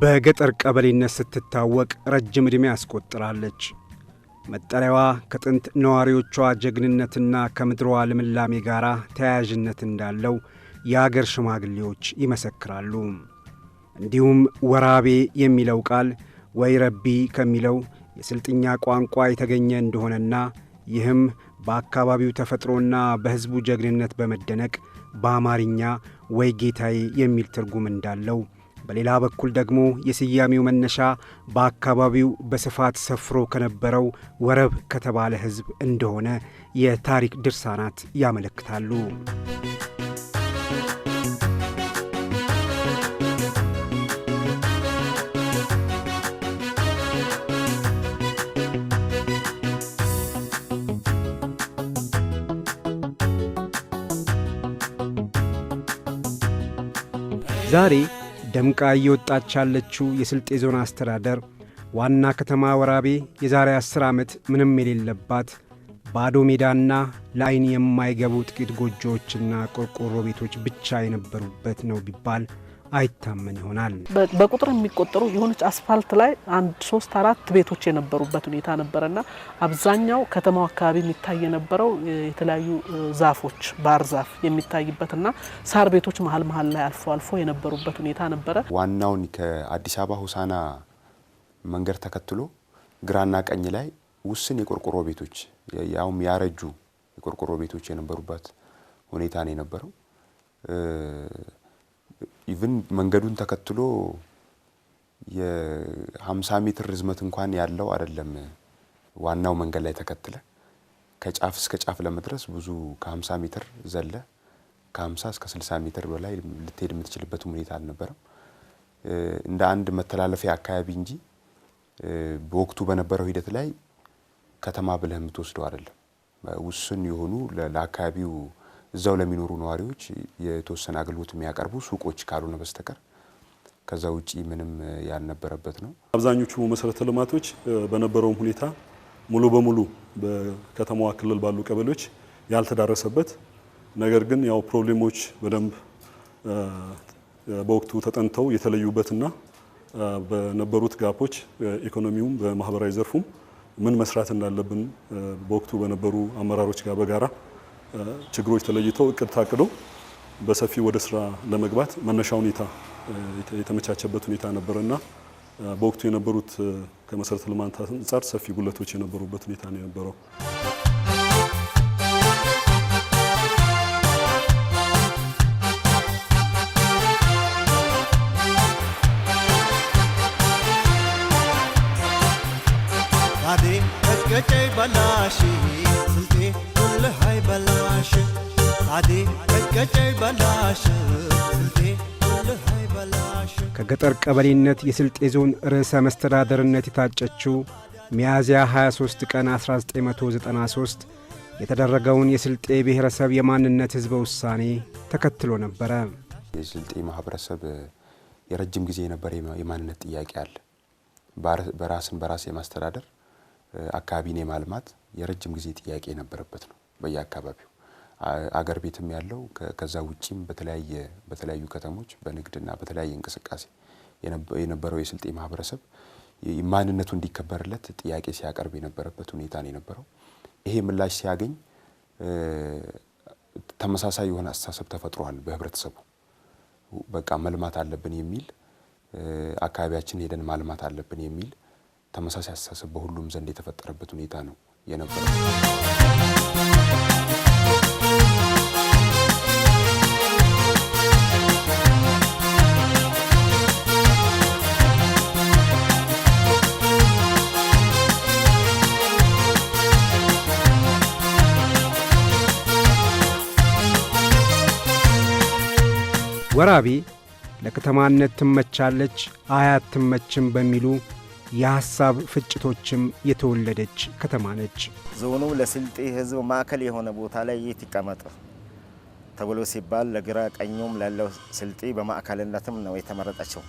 በገጠር ቀበሌነት ስትታወቅ ረጅም ዕድሜ ያስቆጥራለች። መጠሪያዋ ከጥንት ነዋሪዎቿ ጀግንነትና ከምድሯ ልምላሜ ጋር ተያያዥነት እንዳለው የአገር ሽማግሌዎች ይመሰክራሉ። እንዲሁም ወራቤ የሚለው ቃል ወይ ረቢ ከሚለው የስልጥኛ ቋንቋ የተገኘ እንደሆነና ይህም በአካባቢው ተፈጥሮና በሕዝቡ ጀግንነት በመደነቅ በአማርኛ ወይ ጌታዬ የሚል ትርጉም እንዳለው፣ በሌላ በኩል ደግሞ የስያሜው መነሻ በአካባቢው በስፋት ሰፍሮ ከነበረው ወረብ ከተባለ ሕዝብ እንደሆነ የታሪክ ድርሳናት ያመለክታሉ። ዛሬ ደምቃ እየወጣች ያለችው የስልጤ ዞን አስተዳደር ዋና ከተማ ወራቤ የዛሬ 10 ዓመት ምንም የሌለባት ባዶ ሜዳና ለዓይን የማይገቡ ጥቂት ጎጆዎችና ቆርቆሮ ቤቶች ብቻ የነበሩበት ነው ቢባል አይታመን ይሆናል። በቁጥር የሚቆጠሩ የሆነች አስፋልት ላይ 1-3-4 ቤቶች የነበሩበት ሁኔታ ነበርና አብዛኛው ከተማው አካባቢ የሚታይ የነበረው የተለያዩ ዛፎች ባህር ዛፍ የሚታይበትና ሳር ቤቶች መሃል ላይ አልፎ የነበሩበት ሁኔታ ነበረ። ዋናውን ከአዲስ አበባ ሆሳና መንገድ ተከትሎ ግራና ቀኝ ላይ ውስን የቆርቆሮ ቤቶች ያውም ያረጁ የቆርቆሮ ቤቶች የነበሩበት ሁኔታ ነው የነበረው። ኢቭን መንገዱን ተከትሎ የ50 ሜትር ርዝመት እንኳን ያለው አይደለም። ዋናው መንገድ ላይ ተከትለ ከጫፍ እስከ ጫፍ ለመድረስ ብዙ ከ50 ሜትር ዘለ ከ50 እስከ 60 ሜትር በላይ ልትሄድ የምትችልበት ሁኔታ አልነበረም። እንደ አንድ መተላለፊያ አካባቢ እንጂ በወቅቱ በነበረው ሂደት ላይ ከተማ ብለህ የምትወስደው አይደለም። ውስን የሆኑ ለአካባቢው እዛው ለሚኖሩ ነዋሪዎች የተወሰነ አገልግሎት የሚያቀርቡ ሱቆች ካልሆነ በስተቀር ከዛ ውጪ ምንም ያልነበረበት ነው። አብዛኞቹ መሰረተ ልማቶች በነበረው ሁኔታ ሙሉ በሙሉ በከተማዋ ክልል ባሉ ቀበሌዎች ያልተዳረሰበት፣ ነገር ግን ያው ፕሮብሌሞች በደንብ በወቅቱ ተጠንተው የተለዩበትና በነበሩት ጋፖች ኢኮኖሚውም በማህበራዊ ዘርፉም ምን መስራት እንዳለብን በወቅቱ በነበሩ አመራሮች ጋር በጋራ ችግሮች ተለይተው እቅድ ታቅዶ በሰፊ ወደ ስራ ለመግባት መነሻ ሁኔታ የተመቻቸበት ሁኔታ ነበርና በወቅቱ የነበሩት ከመሰረተ ልማት አንፃር ሰፊ ጉለቶች የነበሩበት ሁኔታ ነው የነበረው። አዴ ከጨይ ባላሽ ስልጤ ሁለሃይ ባላሽ አዴ ከጨይ ባላሽ ስልጤ ሁለሃይ ባላሽ ከገጠር ቀበሌነት የስልጤ ዞን ርዕሰ መስተዳደርነት የታጨችው ሚያዝያ 23 ቀን 1993 የተደረገውን የስልጤ ብሔረሰብ የማንነት ህዝበ ውሳኔ ተከትሎ ነበረ። የስልጤ ማህበረሰብ የረጅም ጊዜ የነበረ የማንነት ጥያቄ አለ። በራስን በራስ የማስተዳደር አካባቢን የማልማት የረጅም ጊዜ ጥያቄ የነበረበት ነው። በየአካባቢው አገር ቤትም ያለው ከዛ ውጪም በተለያዩ ከተሞች በንግድና በተለያየ እንቅስቃሴ የነበረው የስልጤ ማህበረሰብ ማንነቱ እንዲከበርለት ጥያቄ ሲያቀርብ የነበረበት ሁኔታ ነው የነበረው። ይሄ ምላሽ ሲያገኝ ተመሳሳይ የሆነ አስተሳሰብ ተፈጥሯል በህብረተሰቡ። በቃ መልማት አለብን የሚል አካባቢያችን ሄደን ማልማት አለብን የሚል ተመሳሳይ አስተሳሰብ በሁሉም ዘንድ የተፈጠረበት ሁኔታ ነው የነበረው። ወራቤ ለከተማነት ትመቻለች አያትመችም በሚሉ የሐሳብ ፍጭቶችም የተወለደች ከተማ ነች። ዞኑ ለስልጤ ሕዝብ ማዕከል የሆነ ቦታ ላይ የት ይቀመጥ ተብሎ ሲባል ለግራ ቀኙም ላለው ስልጤ በማዕከልነትም ነው የተመረጠችው።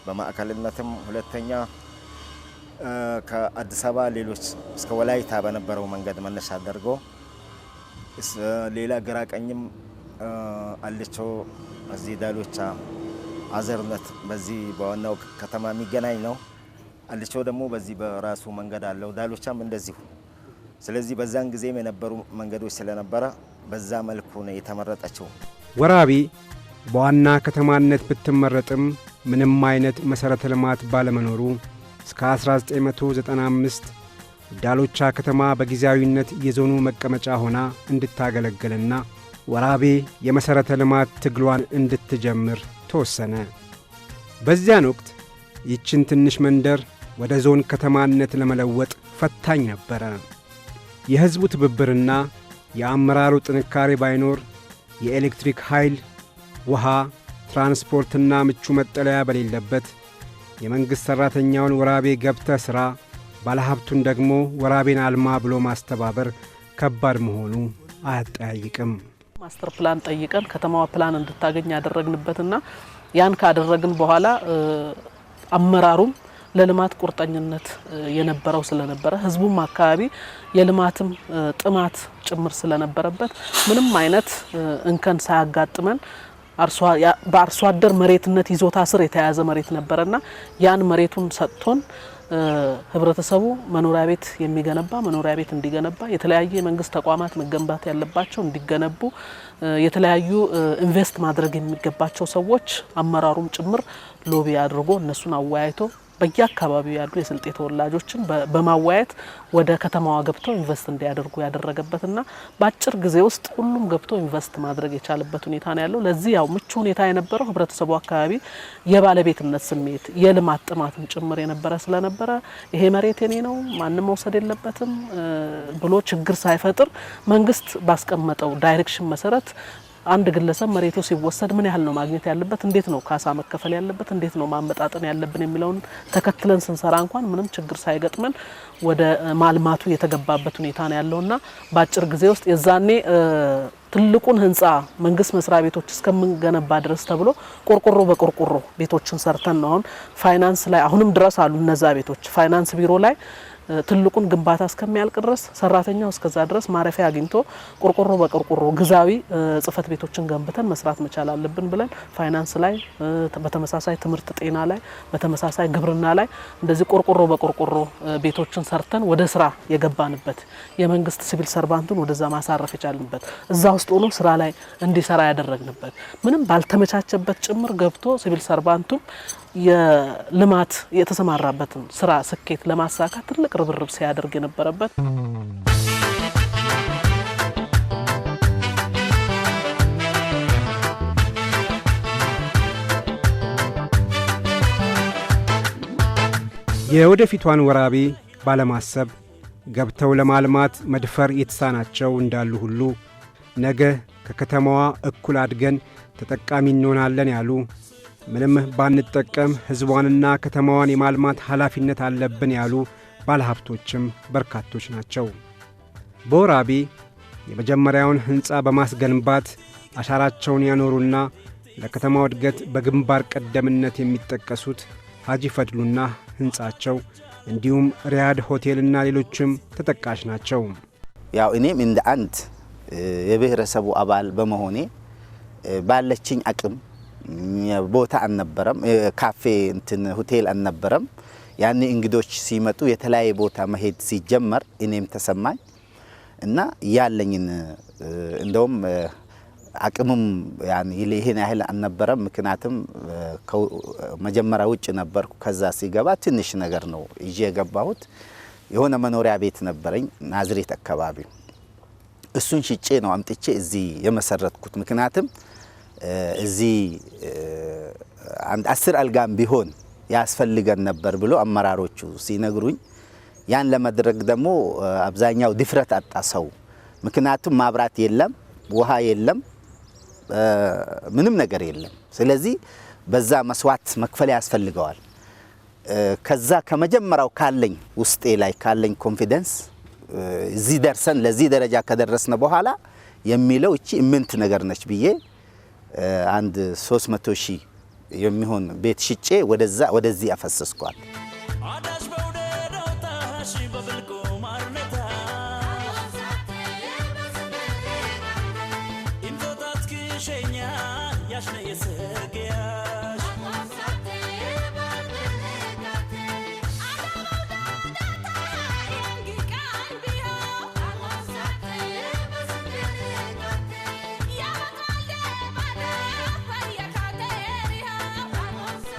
በማዕከልነትም ሁለተኛ ከአዲስ አበባ ሌሎች እስከ ወላይታ በነበረው መንገድ መነሻ አድርጎ ሌላ ግራ ቀኝም አልቾ እዚህ ዳሎቻ አዘርነት በዚህ በዋናው ከተማ የሚገናኝ ነው። አልቾ ደግሞ በዚህ በራሱ መንገድ አለው፣ ዳሎቻም እንደዚሁ። ስለዚህ በዛን ጊዜም የነበሩ መንገዶች ስለነበረ በዛ መልኩ ነው የተመረጠችው። ወራቤ በዋና ከተማነት ብትመረጥም ምንም አይነት መሠረተ ልማት ባለመኖሩ እስከ 1995 ዳሎቻ ከተማ በጊዜያዊነት የዞኑ መቀመጫ ሆና እንድታገለግልና ወራቤ የመሠረተ ልማት ትግሏን እንድትጀምር ተወሰነ። በዚያን ወቅት ይችን ትንሽ መንደር ወደ ዞን ከተማነት ለመለወጥ ፈታኝ ነበረ። የሕዝቡ ትብብርና የአመራሩ ጥንካሬ ባይኖር የኤሌክትሪክ ኃይል፣ ውሃ፣ ትራንስፖርትና ምቹ መጠለያ በሌለበት የመንግሥት ሠራተኛውን ወራቤ ገብተ ሥራ፣ ባለሀብቱን ደግሞ ወራቤን አልማ ብሎ ማስተባበር ከባድ መሆኑ አያጠያይቅም። ማስተር ፕላን ጠይቀን ከተማዋ ፕላን እንድታገኝ ያደረግንበትና ያን ካደረግን በኋላ አመራሩም ለልማት ቁርጠኝነት የነበረው ስለነበረ ሕዝቡም አካባቢ የልማትም ጥማት ጭምር ስለነበረበት ምንም አይነት እንከን ሳያጋጥመን በአርሶ አደር መሬትነት ይዞታ ስር የተያዘ መሬት ነበረና ያን መሬቱን ሰጥቶን ህብረተሰቡ መኖሪያ ቤት የሚገነባ መኖሪያ ቤት እንዲገነባ፣ የተለያየ የመንግስት ተቋማት መገንባት ያለባቸው እንዲገነቡ፣ የተለያዩ ኢንቨስት ማድረግ የሚገባቸው ሰዎች አመራሩም ጭምር ሎቢ አድርጎ እነሱን አወያይቶ በየአካባቢው ያሉ የስልጤ ተወላጆችን በማወያየት ወደ ከተማዋ ገብተው ኢንቨስት እንዲያደርጉ ያደረገበትና በአጭር ጊዜ ውስጥ ሁሉም ገብቶ ኢንቨስት ማድረግ የቻለበት ሁኔታ ነው ያለው። ለዚህ ያው ምቹ ሁኔታ የነበረው ህብረተሰቡ አካባቢ የባለቤትነት ስሜት የልማት ጥማትም ጭምር የነበረ ስለነበረ ይሄ መሬት የኔ ነው ማንም መውሰድ የለበትም ብሎ ችግር ሳይፈጥር መንግስት ባስቀመጠው ዳይሬክሽን መሰረት አንድ ግለሰብ መሬቱ ሲወሰድ ምን ያህል ነው ማግኘት ያለበት፣ እንዴት ነው ካሳ መከፈል ያለበት፣ እንዴት ነው ማመጣጠን ያለብን የሚለውን ተከትለን ስንሰራ እንኳን ምንም ችግር ሳይገጥመን ወደ ማልማቱ የተገባበት ሁኔታ ነው ያለውና በአጭር ጊዜ ውስጥ የዛኔ ትልቁን ህንጻ መንግስት መስሪያ ቤቶች እስከምንገነባ ድረስ ተብሎ ቆርቆሮ በቆርቆሮ ቤቶችን ሰርተን ነው አሁን ፋይናንስ ላይ አሁንም ድረስ አሉ እነዛ ቤቶች ፋይናንስ ቢሮ ላይ ትልቁን ግንባታ እስከሚያልቅ ድረስ ሰራተኛው እስከዛ ድረስ ማረፊያ አግኝቶ ቆርቆሮ በቆርቆሮ ግዛዊ ጽፈት ቤቶችን ገንብተን መስራት መቻል አለብን ብለን ፋይናንስ ላይ በተመሳሳይ ትምህርት፣ ጤና ላይ በተመሳሳይ ግብርና ላይ እንደዚህ ቆርቆሮ በቆርቆሮ ቤቶችን ሰርተን ወደ ስራ የገባንበት የመንግስት ሲቪል ሰርቫንቱን ወደዛ ማሳረፍ የቻልንበት እዛ ውስጥ ሆኖ ስራ ላይ እንዲሰራ ያደረግንበት ምንም ባልተመቻቸበት ጭምር ገብቶ ሲቪል ሰርቫንቱም የልማት የተሰማራበትን ስራ ስኬት ለማሳካት ትልቅ ርብርብ ሲያደርግ የነበረበት የወደፊቷን ወራቤ ባለማሰብ ገብተው ለማልማት መድፈር የተሳናቸው እንዳሉ ሁሉ ነገ ከከተማዋ እኩል አድገን ተጠቃሚ እንሆናለን ያሉ ምንም ባንጠቀም ሕዝቧንና ከተማዋን የማልማት ኃላፊነት አለብን ያሉ ባለሀብቶችም በርካቶች ናቸው። በወራቤ የመጀመሪያውን ሕንፃ በማስገንባት አሻራቸውን ያኖሩና ለከተማው እድገት በግንባር ቀደምነት የሚጠቀሱት ሀጂ ፈድሉና ሕንፃቸው እንዲሁም ሪያድ ሆቴልና ሌሎችም ተጠቃሽ ናቸው። ያው እኔም እንደ አንድ የብሔረሰቡ አባል በመሆኔ ባለችኝ አቅም ቦታ አልነበረም፣ ካፌ እንትን ሆቴል አልነበረም። ያኔ እንግዶች ሲመጡ የተለያየ ቦታ መሄድ ሲጀመር እኔም ተሰማኝ እና ያለኝን እንደውም አቅምም ያን ይሄን ያህል አልነበረም። ምክንያቱም መጀመሪያ ውጭ ነበርኩ። ከዛ ሲገባ ትንሽ ነገር ነው ይዤ የገባሁት። የሆነ መኖሪያ ቤት ነበረኝ ናዝሬት አካባቢ። እሱን ሽጬ ነው አምጥቼ እዚህ የመሰረትኩት። ምክንያቱም እዚህ አንድ 10 አልጋም ቢሆን ያስፈልገን ነበር ብሎ አመራሮቹ ሲነግሩኝ ያን ለማድረግ ደግሞ አብዛኛው ድፍረት አጣ ሰው። ምክንያቱም ማብራት የለም፣ ውሃ የለም፣ ምንም ነገር የለም። ስለዚህ በዛ መስዋዕት መክፈል ያስፈልገዋል። ከዛ ከመጀመሪያው ካለኝ ውስጤ ላይ ካለኝ ኮንፊደንስ እዚህ ደርሰን ለዚህ ደረጃ ከደረስነ በኋላ የሚለው እቺ ምንት ነገር ነች ብዬ አንድ 300,000 የሚሆን ቤት ሽጬ ወደዚህ አፈሰስኳል።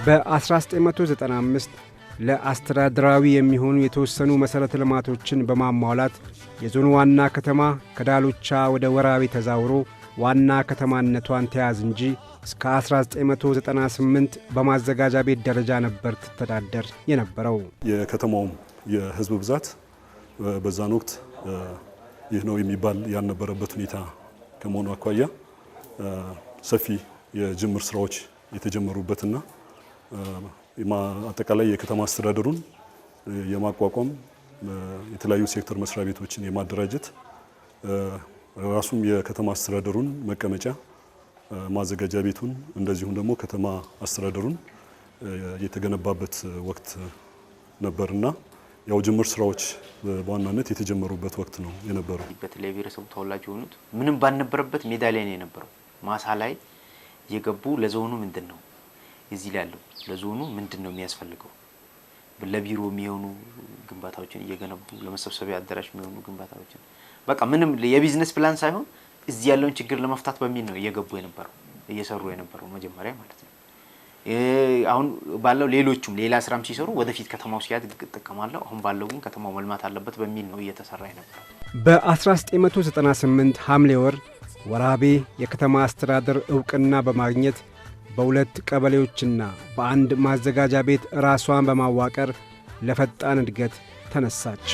በ1995 ለአስተዳደራዊ የሚሆኑ የተወሰኑ መሠረተ ልማቶችን በማሟላት የዞኑ ዋና ከተማ ከዳሎቻ ወደ ወራቤ ተዛውሮ ዋና ከተማነቷን ተያዝ እንጂ እስከ 1998 በማዘጋጃ ቤት ደረጃ ነበር ትተዳደር የነበረው። የከተማውም የህዝብ ብዛት በዛን ወቅት ይህ ነው የሚባል ያልነበረበት ሁኔታ ከመሆኑ አኳያ ሰፊ የጅምር ስራዎች የተጀመሩበትና አጠቃላይ የከተማ አስተዳደሩን የማቋቋም የተለያዩ ሴክተር መስሪያ ቤቶችን የማደራጀት ራሱም የከተማ አስተዳደሩን መቀመጫ ማዘጋጃ ቤቱን እንደዚሁም ደግሞ ከተማ አስተዳደሩን የተገነባበት ወቅት ነበርና ያው ጅምር ስራዎች በዋናነት የተጀመሩበት ወቅት ነው የነበረው። በተለይ ብሔረሰቡ ተወላጅ የሆኑት ምንም ባልነበረበት ሜዳ ላይ ነው የነበረው። ማሳ ላይ የገቡ ለዞኑ ምንድነው እዚህ ያለው ለዞኑ ምንድነው የሚያስፈልገው ለቢሮ የሚሆኑ ግንባታዎችን እየገነቡ ለመሰብሰቢያ አዳራሽ የሚሆኑ ግንባታዎችን በቃ ምንም የቢዝነስ ፕላን ሳይሆን እዚህ ያለውን ችግር ለመፍታት በሚል ነው እየገቡ የነበረው እየሰሩ የነበረው መጀመሪያ ማለት ነው። አሁን ባለው ሌሎችም ሌላ ስራም ሲሰሩ ወደፊት ከተማው ሲያድግ ተጠቀማለሁ። አሁን ባለው ግን ከተማው መልማት አለበት በሚል ነው እየተሰራ የነበረው። በ1998 ሐምሌ ወር ወራቤ የከተማ አስተዳደር ዕውቅና በማግኘት በሁለት ቀበሌዎችና በአንድ ማዘጋጃ ቤት ራሷን በማዋቀር ለፈጣን እድገት ተነሳች።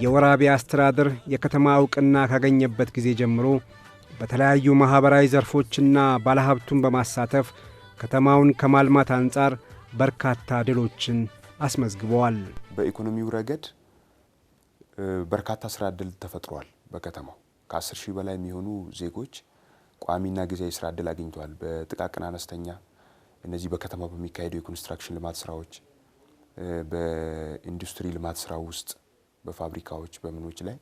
የወራቤ አስተዳደር የከተማ ዕውቅና ካገኘበት ጊዜ ጀምሮ በተለያዩ ማኅበራዊ ዘርፎችና ባለሀብቱን በማሳተፍ ከተማውን ከማልማት አንጻር በርካታ ድሎችን አስመዝግበዋል። በኢኮኖሚው ረገድ በርካታ ስራ ዕድል ተፈጥሯል። በከተማው ከ10,000 በላይ የሚሆኑ ዜጎች ቋሚና ጊዜያዊ ስራ ዕድል አግኝተዋል። በጥቃቅን አነስተኛ እነዚህ በከተማው በሚካሄዱ የኮንስትራክሽን ልማት ስራዎች፣ በኢንዱስትሪ ልማት ስራ ውስጥ በፋብሪካዎች በምኖች ላይ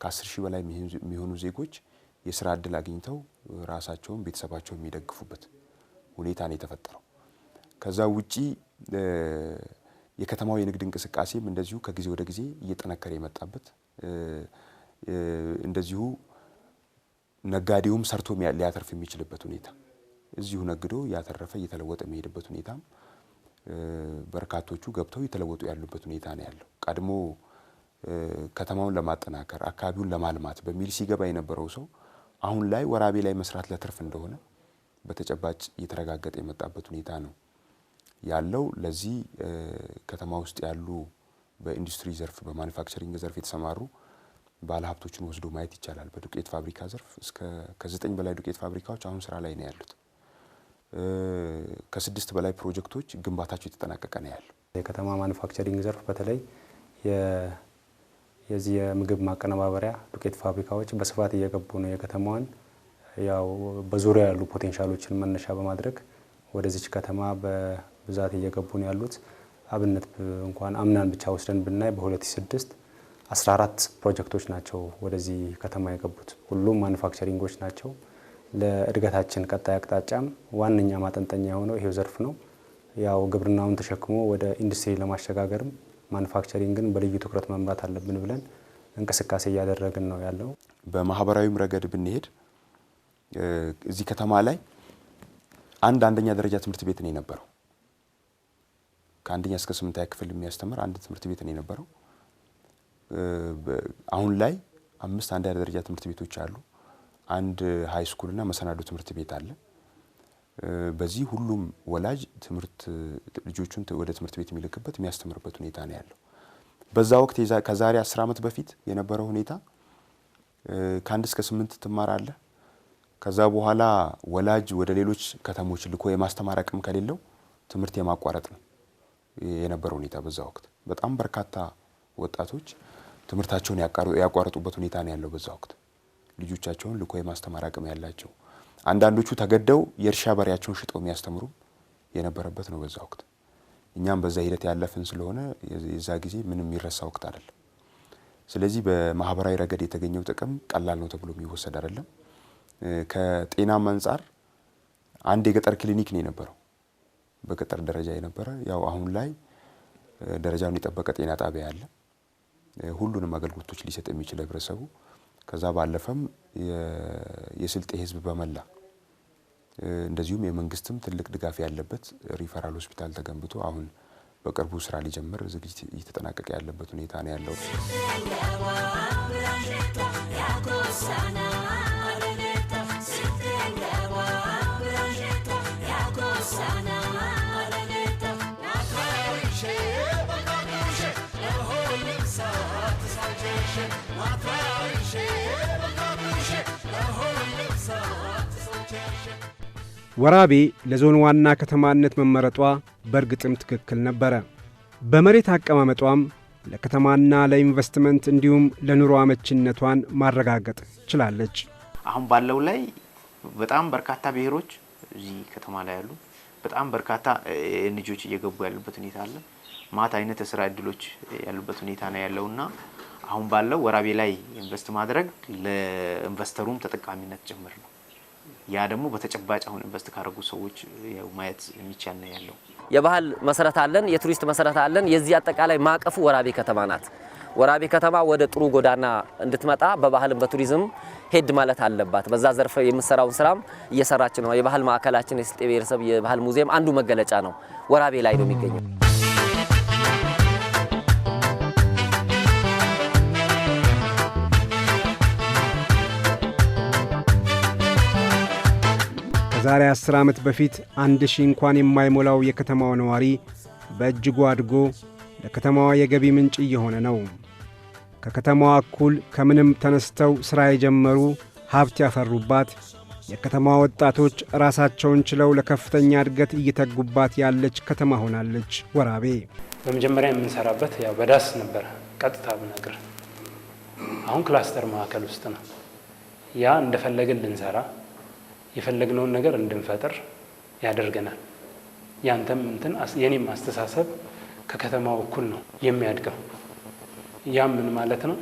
ከ10,000 በላይ የሚሆኑ ዜጎች የስራ ዕድል አግኝተው ራሳቸውን ቤተሰባቸውን የሚደግፉበት ሁኔታ ነው የተፈጠረው። ከዛ ውጪ የከተማው የንግድ እንቅስቃሴም እንደዚሁ ከጊዜ ወደ ጊዜ እየጠነከረ የመጣበት እንደዚሁ ነጋዴውም ሰርቶ ሊያተርፍ የሚችልበት ሁኔታ እዚሁ ነግዶ ያተረፈ እየተለወጠ የሚሄድበት ሁኔታም በርካቶቹ ገብተው እየተለወጡ ያሉበት ሁኔታ ነው ያለው። ቀድሞ ከተማውን ለማጠናከር አካባቢውን ለማልማት በሚል ሲገባ የነበረው ሰው አሁን ላይ ወራቤ ላይ መስራት ለትርፍ እንደሆነ በተጨባጭ እየተረጋገጠ የመጣበት ሁኔታ ነው ያለው። ለዚህ ከተማ ውስጥ ያሉ በኢንዱስትሪ ዘርፍ በማኑፋክቸሪንግ ዘርፍ የተሰማሩ ባለሀብቶችን ወስዶ ማየት ይቻላል። በዱቄት ፋብሪካ ዘርፍ እስከ ከ9 በላይ ዱቄት ፋብሪካዎች አሁን ስራ ላይ ነው ያሉት። ከ6 በላይ ፕሮጀክቶች ግንባታቸው የተጠናቀቀ ነው ያለው። የከተማ ማኑፋክቸሪንግ ዘርፍ በተለይ የዚህ የምግብ ማቀነባበሪያ ዱቄት ፋብሪካዎች በስፋት እየገቡ ነው። የከተማዋን ያው በዙሪያ ያሉ ፖቴንሻሎችን መነሻ በማድረግ ወደዚች ከተማ በብዛት እየገቡ ነው ያሉት። አብነት እንኳን አምናን ብቻ ወስደን ብናይ በ2006 14 ፕሮጀክቶች ናቸው ወደዚህ ከተማ የገቡት። ሁሉም ማኑፋክቸሪንጎች ናቸው። ለእድገታችን ቀጣይ አቅጣጫም ዋነኛ ማጠንጠኛ የሆነው ይሄው ዘርፍ ነው። ያው ግብርናውን ተሸክሞ ወደ ኢንዱስትሪ ለማሸጋገርም ማኑፋክቸሪንግን በልዩ ትኩረት መምራት አለብን ብለን እንቅስቃሴ እያደረግን ነው ያለው። በማህበራዊም ረገድ ብንሄድ እዚህ ከተማ ላይ አንደኛ ደረጃ ትምህርት ቤት ነው የነበረው። ከአንደኛ እስከ 8ኛ ክፍል የሚያስተምር አንድ ትምህርት ቤት ነው የነበረው። አሁን ላይ 5 አንደኛ ደረጃ ትምህርት ቤቶች አሉ። አንድ ሃይ ስኩልና መሰናዶ ትምህርት ቤት አለ። በዚህ ሁሉም ወላጅ ልጆቹን ወደ ትምህርት ቤት የሚልክበት የሚያስተምርበት ሁኔታ ነው ያለው። በዛ ወቅት ከዛሬ 10 ዓመት በፊት የነበረው ሁኔታ ከ1 እስከ 8 ትማራለህ። ከዛ በኋላ ወላጅ ወደ ሌሎች ከተሞች ልኮ የማስተማር አቅም ከሌለው ትምህርት የማቋረጥ ነው የነበረው ሁኔታ። በዛ ወቅት በጣም በርካታ ወጣቶች ትምህርታቸውን ያቋረጡበት ሁኔታ ነው ያለው። በዛ ወቅት ልጆቻቸውን ልኮ የማስተማር አቅም ያላቸው አንዳንዶቹ ተገደው የእርሻ በሬያቸውን ሽጠው የሚያስተምሩ የነበረበት ነው በዛ ወቅት። እኛም በዛ ሂደት ያለፍን ስለሆነ የዛ ጊዜ ምንም የሚረሳ ወቅት አይደለም። ስለዚህ በማህበራዊ ረገድ የተገኘው ጥቅም ቀላል ነው ተብሎ የሚወሰድ አይደለም። ከጤናም አንጻር አንድ የገጠር ክሊኒክ ነው የነበረው፣ በገጠር ደረጃ የነበረ። ያው አሁን ላይ ደረጃውን የጠበቀ ጤና ጣቢያ አለ፣ ሁሉንም አገልግሎቶች ሊሰጥ የሚችል ህብረተሰቡ። ከዛ ባለፈም የስልጤ ህዝብ በመላ እንደዚሁም የመንግስትም ትልቅ ድጋፍ ያለበት ሪፈራል ሆስፒታል ተገንብቶ አሁን በቅርቡ ስራ ሊጀምር ዝግጅት እየተጠናቀቀ ያለበት ሁኔታ ነው ያለው። ወራቤ ለዞን ዋና ከተማነት መመረጧ በእርግጥም ትክክል ነበረ። በመሬት አቀማመጧም ለከተማና ለኢንቨስትመንት እንዲሁም ለኑሮ አመቺነቷን ማረጋገጥ ችላለች። አሁን ባለው ላይ በጣም በርካታ ብሔሮች እዚህ ከተማ ላይ ያሉ በጣም በርካታ ልጆች እየገቡ ያሉበት ሁኔታ አለ። ማት አይነት የስራ እድሎች ያሉበት ሁኔታ ነው ያለውና አሁን ባለው ወራቤ ላይ ኢንቨስት ማድረግ ለኢንቨስተሩም ተጠቃሚነት ጭምር ነው። ያ ደግሞ በተጨባጭ አሁን ኢንቨስት ካደረጉ ሰዎች ያው ማየት የሚቻል ነው ያለው። የባህል መሰረት አለን፣ የቱሪስት መሰረት አለን። የዚህ አጠቃላይ ማቀፉ ወራቤ ከተማ ናት። ወራቤ ከተማ ወደ ጥሩ ጎዳና እንድትመጣ በባህልም በቱሪዝም ሄድ ማለት አለባት። በዛ ዘርፍ የምትሰራውን ስራም እየሰራች ነው። የባህል ማዕከላችን የስልጤ ብሔረሰብ የባህል ሙዚየም አንዱ መገለጫ ነው፣ ወራቤ ላይ ነው የሚገኘው። ከዛሬ 10 ዓመት በፊት 1000 እንኳን የማይሞላው የከተማው ነዋሪ በእጅጉ አድጎ ለከተማዋ የገቢ ምንጭ እየሆነ ነው። ከከተማዋ እኩል ከምንም ተነስተው ሥራ የጀመሩ ሀብት ያፈሩባት የከተማዋ ወጣቶች ራሳቸውን ችለው ለከፍተኛ እድገት እየተጉባት ያለች ከተማ ሆናለች ወራቤ። በመጀመሪያ የምንሰራበት ያው በዳስ ነበር፣ ቀጥታ ብነግር። አሁን ክላስተር ማዕከል ውስጥ ነው። ያ እንደፈለግን ልንሰራ የፈለግነውን ነገር እንድንፈጥር ያደርገናል። ያንተም የኔም አስተሳሰብ ከከተማው እኩል ነው የሚያድገው። ያ ምን ማለት ነው?